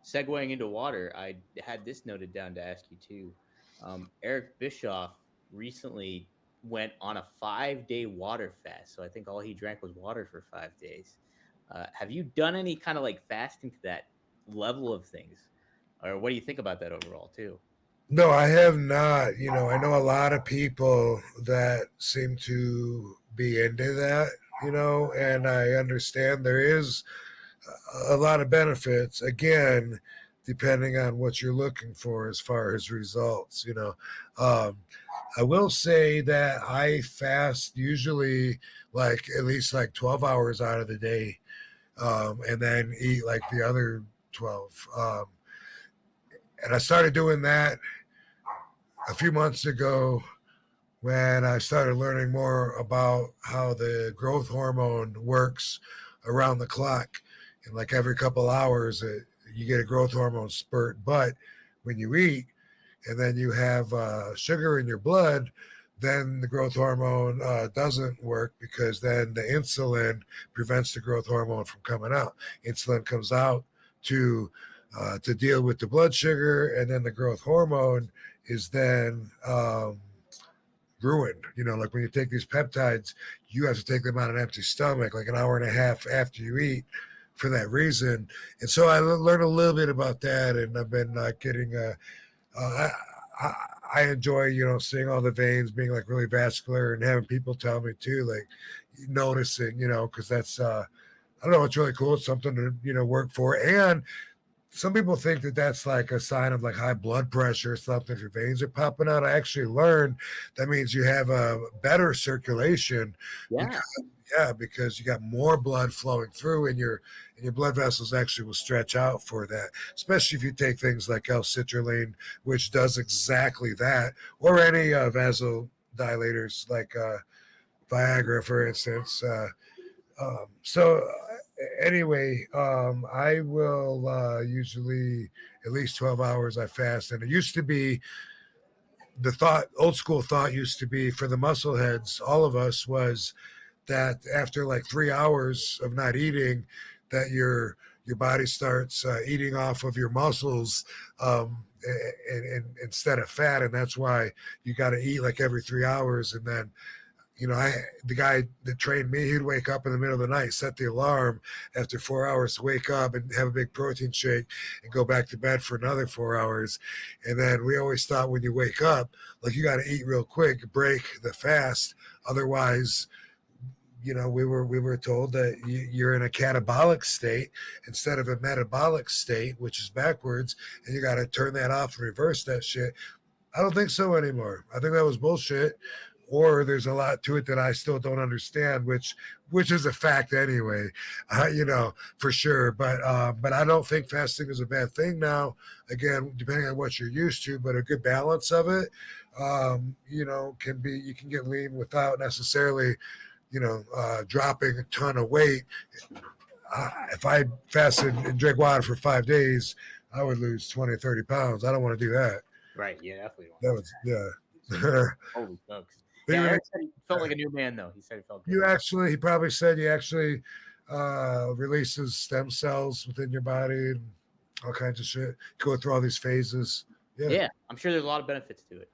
segueing into water, I had this noted down to ask you too. Eric Bischoff recently went on a 5 day water fast. So I think all he drank was water for 5 days. Have you done any kind of like fasting to that level of things? Or what do you think about that overall too? No, I have not. I know a lot of people that seem to be into that, and I understand there is a lot of benefits. Again, depending on what you're looking for as far as results, I will say that I fast usually like at least like 12 hours out of the day, and then eat like the other 12. And I started doing that a few months ago when I started learning more about how the growth hormone works around the clock. And like every couple hours, you get a growth hormone spurt. But when you eat and then you have sugar in your blood, then the growth hormone doesn't work because then the insulin prevents the growth hormone from coming out. Insulin comes out to deal with the blood sugar, and then the growth hormone is then ruined. Like when you take these peptides, you have to take them on an empty stomach, like an hour and a half after you eat, for that reason. And so I learned a little bit about that, and I've been getting I enjoy, seeing all the veins being like really vascular and having people tell me too, like noticing, because that's, I don't know, it's really cool. It's something to, work for. And some people think that that's like a sign of like high blood pressure or something if your veins are popping out. I actually learned that means you have a better circulation Yeah. because because you got more blood flowing through, and your blood vessels actually will stretch out for that, especially if you take things like L-citrulline, which does exactly that, or any vasodilators like Viagra, for instance. So anyway, I will usually at least 12 hours I fast. And it used to be old school thought used to be for the muscle heads, all of us, was that after like 3 hours of not eating, that your body starts eating off of your muscles, and instead of fat. And that's why you got to eat like every 3 hours. And then the guy that trained me, he'd wake up in the middle of the night, set the alarm after 4 hours to wake up and have a big protein shake and go back to bed for another 4 hours. And then we always thought when you wake up, like you got to eat real quick, break the fast. Otherwise, we were told that you're in a catabolic state instead of a metabolic state, which is backwards, and you got to turn that off and reverse that shit. I don't think so anymore. I think that was bullshit. Or there's a lot to it that I still don't understand, which is a fact anyway, for sure. But I don't think fasting is a bad thing now. Again, depending on what you're used to, but a good balance of it, can be, you can get lean without necessarily, dropping a ton of weight. If I fasted and drank water for 5 days, I would lose 20 or 30 pounds. I don't want to do that. Right. Yeah, definitely don't That do was, that. yeah. Holy smokes. But Yeah, even Eric said he felt like a new man though. He said he felt good. he probably said you actually releases stem cells within your body and all kinds of shit. Go through all these phases. Yeah. Yeah, I'm sure there's a lot of benefits to it.